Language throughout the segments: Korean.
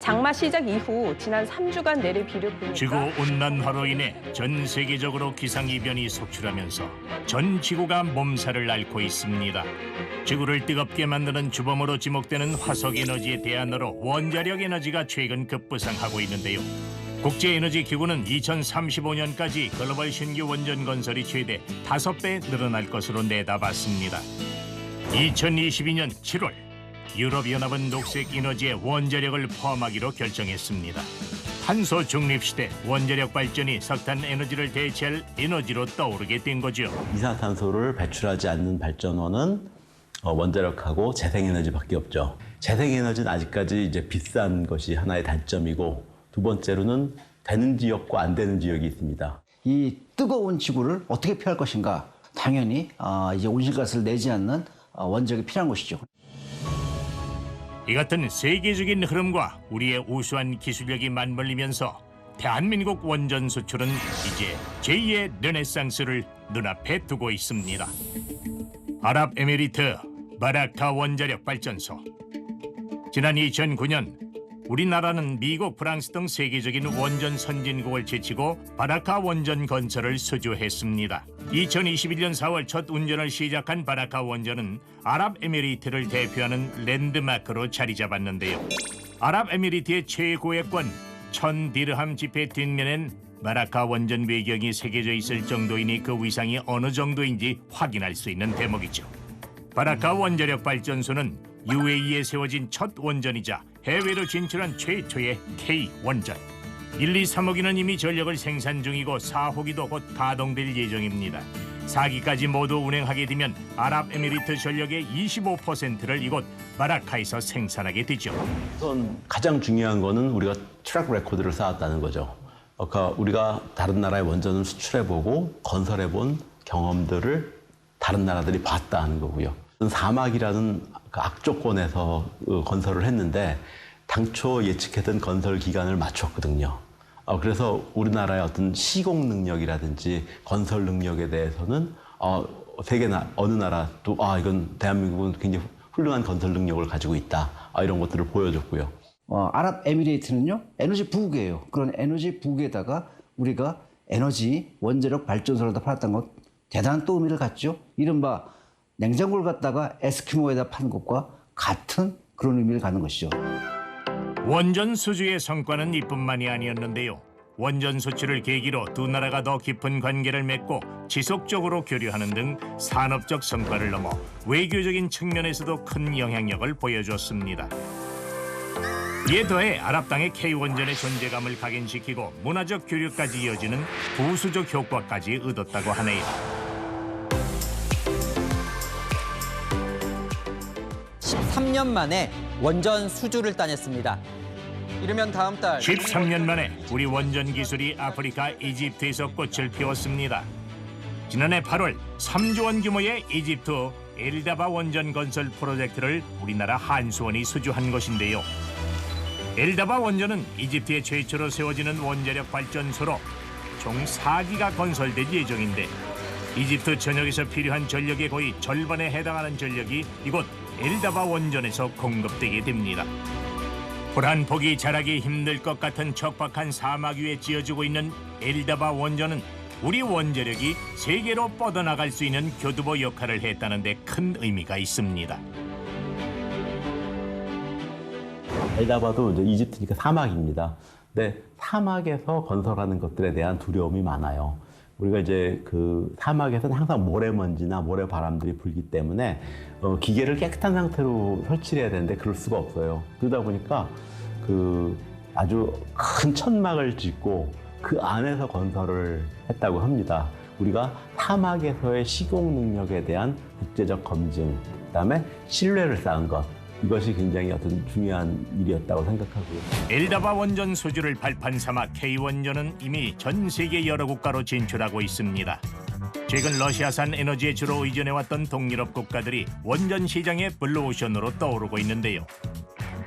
장마 시작 이후 지난 3주간 내린 비를 보니까 지구온난화로 인해 전 세계적으로 기상이변이 속출하면서 전 지구가 몸살을 앓고 있습니다. 지구를 뜨겁게 만드는 주범으로 지목되는 화석에너지의 대안으로 원자력 에너지가 최근 급부상하고 있는데요. 국제에너지기구는 2035년까지 글로벌 신규 원전 건설이 최대 5배 늘어날 것으로 내다봤습니다. 2022년 7월 유럽연합은 녹색 에너지에 원자력을 포함하기로 결정했습니다. 탄소 중립 시대 원자력 발전이 석탄 에너지를 대체할 에너지로 떠오르게 된 거죠. 이산화탄소를 배출하지 않는 발전원은 원자력하고 재생에너지밖에 없죠. 재생에너지는 아직까지 이제 비싼 것이 하나의 단점이고, 두 번째로는 되는 지역과 안 되는 지역이 있습니다. 이 뜨거운 지구를 어떻게 피할 것인가? 당연히 이제 온실가스를 내지 않는 원자력이 필요한 것이죠. 이 같은 세계적인 흐름과 우리의 우수한 기술력이 맞물리면서 대한민국 원전 수출은 이제 제2의 르네상스를 눈앞에 두고 있습니다. 아랍에미리트 바라카 원자력 발전소. 지난 2009년 우리나라는 미국, 프랑스 등 세계적인 원전 선진국을 제치고 바라카 원전 건설을 수주했습니다. 2021년 4월 첫 운전을 시작한 바라카 원전은 아랍에미리트를 대표하는 랜드마크로 자리 잡았는데요. 아랍에미리트의 최고액권 1000디르함 지폐 뒷면엔 바라카 원전 외경이 새겨져 있을 정도이니 그 위상이 어느 정도인지 확인할 수 있는 대목이죠. 바라카 원자력 발전소는 UAE에 세워진 첫 원전이자 해외로 진출한 최초의 K원전. 1, 2, 3호기는 이미 전력을 생산 중이고 4호기도 곧 가동될 예정입니다. 4기까지 모두 운행하게 되면 아랍에미리트 전력의 25%를 이곳 바라카에서 생산하게 되죠. 우선 가장 중요한 거는 우리가 트랙 레코드를 쌓았다는 거죠. 그러니까 우리가 다른 나라의 원전을 수출해보고 건설해본 경험들을 다른 나라들이 봤다 하는 거고요. 사막이라는 그 악조건에서 건설을 했는데 당초 예측했던 건설 기간을 맞췄거든요. 그래서 우리나라의 어떤 시공 능력이라든지 건설 능력에 대해서는 세계 어느 나라도 이건 대한민국은 굉장히 훌륭한 건설 능력을 가지고 있다, 이런 것들을 보여줬고요. 아랍에미레이트는요, 에너지 부국이에요. 그런 에너지 부국에다가 우리가 에너지 원자력 발전소를 다 팔았던 것 대단한 또 의미를 갖죠. 이른바 냉장고를 갖다가 에스키모에다 파는 것과 같은 그런 의미를 갖는 것이죠. 원전 수주의 성과는 이뿐만이 아니었는데요. 원전 수출을 계기로 두 나라가 더 깊은 관계를 맺고 지속적으로 교류하는 등 산업적 성과를 넘어 외교적인 측면에서도 큰 영향력을 보여줬습니다. 이에 더해 아랍 땅의 K원전의 존재감을 각인시키고 문화적 교류까지 이어지는 부수적 효과까지 얻었다고 하네요. 13년 만에 원전 수주를 따냈습니다. 이르면 다음 달 13년 만에 우리 원전 기술이 아프리카 이집트에서 꽃을 피웠습니다. 지난해 8월 3조 원 규모의 이집트 엘다바 원전 건설 프로젝트를 우리나라 한수원이 수주한 것인데요. 엘다바 원전은 이집트에 최초로 세워지는 원자력 발전소로 총 4기가 건설될 예정인데 이집트 전역에서 필요한 전력의 거의 절반에 해당하는 전력이 이곳 엘다바 원전에서 공급되게 됩니다. 불한포기 자라기 힘들 것 같은 척박한 사막 위에 지어지고 있는 엘다바 원전은 우리 원자력이 세계로 뻗어나갈 수 있는 교두보 역할을 했다는 데 큰 의미가 있습니다. 엘다바도 이제 이집트니까 사막입니다. 근데 사막에서 건설하는 것들에 대한 두려움이 많아요. 우리가 이제 그 사막에서는 항상 모래먼지나 모래바람들이 불기 때문에 기계를 깨끗한 상태로 설치를 해야 되는데 그럴 수가 없어요. 그러다 보니까 그 아주 큰 천막을 짓고 그 안에서 건설을 했다고 합니다. 우리가 사막에서의 시공 능력에 대한 국제적 검증, 그다음에 신뢰를 쌓은 것, 이것이 굉장히 어떤 중요한 일이었다고 생각하고요. 엘다바 원전 수주를 발판 삼아 K원전은 이미 전 세계 여러 국가로 진출하고 있습니다. 최근 러시아산 에너지에 주로 의존해왔던 동유럽 국가들이 원전 시장의 블루오션으로 떠오르고 있는데요.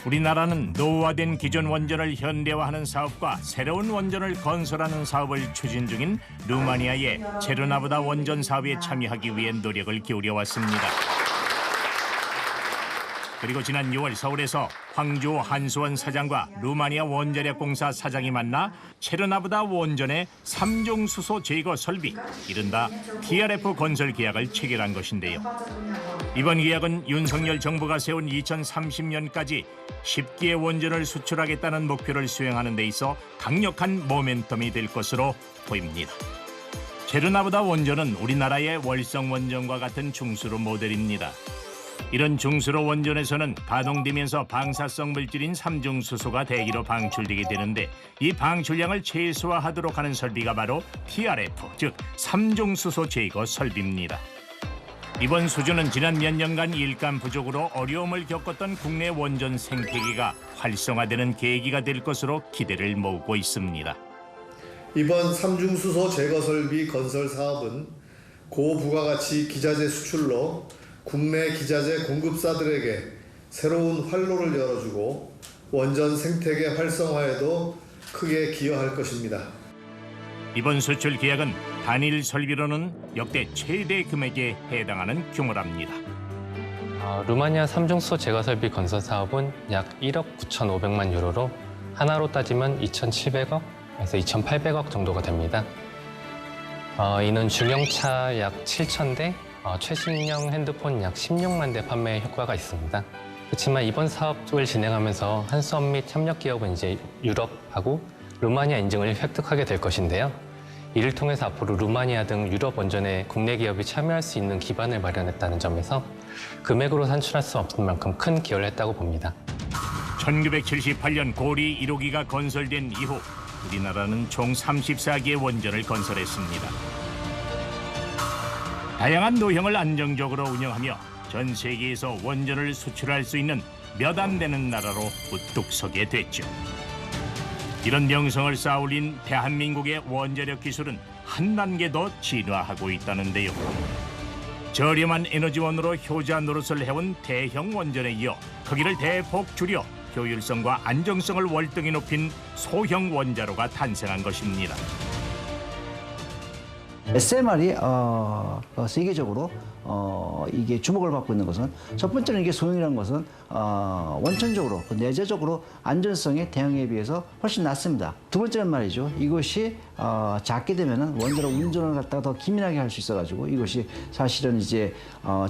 우리나라는 노후화된 기존 원전을 현대화하는 사업과 새로운 원전을 건설하는 사업을 추진 중인 루마니아의 체르나보다 원전 사업에 참여하기 위해 노력을 기울여 왔습니다. 그리고 지난 6월 서울에서 황주 한수원 사장과 루마니아 원자력공사 사장이 만나 체르나브다 원전의 3중 수소 제거 설비, 이른바 TRF 건설 계약을 체결한 것인데요. 이번 계약은 윤석열 정부가 세운 2030년까지 10기의 원전을 수출하겠다는 목표를 수행하는 데 있어 강력한 모멘텀이 될 것으로 보입니다. 체르나브다 원전은 우리나라의 월성 원전과 같은 중수로 모델입니다. 이런 중수로 원전에서는 가동되면서 방사성 물질인 삼중수소가 대기로 방출되게 되는데, 이 방출량을 최소화하도록 하는 설비가 바로 TRF, 즉 삼중수소 제거 설비입니다. 이번 수주는 지난 몇 년간 일감 부족으로 어려움을 겪었던 국내 원전 생태계가 활성화되는 계기가 될 것으로 기대를 모으고 있습니다. 이번 삼중수소 제거 설비 건설 사업은 고부가가치 기자재 수출로 국내 기자재 공급사들에게 새로운 활로를 열어주고 원전 생태계 활성화에도 크게 기여할 것입니다. 이번 수출 계약은 단일 설비로는 역대 최대 금액에 해당하는 규모랍니다. 루마니아 삼중수소 제거 설비 건설 사업은 약 1억 9,500만 유로로 하나로 따지면 2,700억에서 2,800억 정도가 됩니다. 이는 중형차 약 7,000대, 최신형 핸드폰 약 16만 대 판매 효과가 있습니다. 그렇지만 이번 사업을 진행하면서 한수업 및 협력기업은 이제 유럽하고 루마니아 인증을 획득하게 될 것인데요. 이를 통해서 앞으로 루마니아 등 유럽 원전에 국내 기업이 참여할 수 있는 기반을 마련했다는 점에서 금액으로 산출할 수 없을 만큼 큰 기여를 했다고 봅니다. 1978년 고리 1호기가 건설된 이후 우리나라는 총 34개의 원전을 건설했습니다. 다양한 노형을 안정적으로 운영하며 전 세계에서 원전을 수출할 수 있는 몇 안 되는 나라로 우뚝 서게 됐죠. 이런 명성을 쌓아올린 대한민국의 원자력 기술은 한 단계 더 진화하고 있다는데요. 저렴한 에너지원으로 효자 노릇을 해온 대형 원전에 이어 크기를 대폭 줄여 효율성과 안정성을 월등히 높인 소형 원자로가 탄생한 것입니다. SMR이 세계적으로 이게 주목을 받고 있는 것은, 첫 번째는 이게 소형이라는 것은 원천적으로 내재적으로 안전성이 대형에 비해서 훨씬 낮습니다. 두 번째는 말이죠, 이것이 작게 되면은 원자로 운전을 갖다가 더 기민하게 할 수 있어가지고 이것이 사실은 이제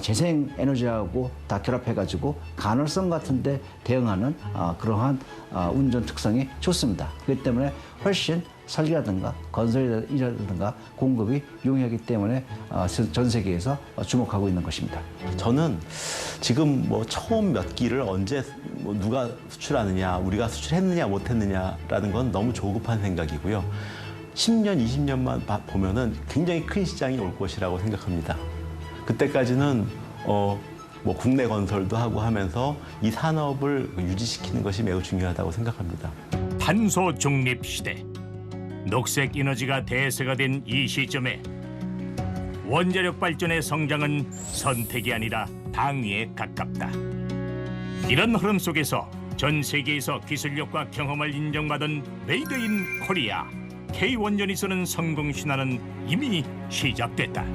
재생 에너지하고 다 결합해가지고 간헐성 같은데 대응하는 그러한 운전 특성이 좋습니다. 그렇기 때문에 훨씬 설계라든가 건설이라든가 공급이 용이하기 때문에 전 세계에서 주목하고 있는 것입니다. 저는 지금 뭐 처음 몇 기를 언제 뭐 누가 수출하느냐, 우리가 수출했느냐 못했느냐라는 건 너무 조급한 생각이고요. 10년, 20년만 보면은 굉장히 큰 시장이 올 것이라고 생각합니다. 그때까지는 뭐 국내 건설도 하고 하면서 이 산업을 유지시키는 것이 매우 중요하다고 생각합니다. 탄소 중립 시대, 녹색 에너지가 대세가 된 이 시점에 원자력 발전의 성장은 선택이 아니라 당위에 가깝다. 이런 흐름 속에서 전 세계에서 기술력과 경험을 인정받은 메이드 인 코리아 K원전이 쓰는 성공 신화는 이미 시작됐다.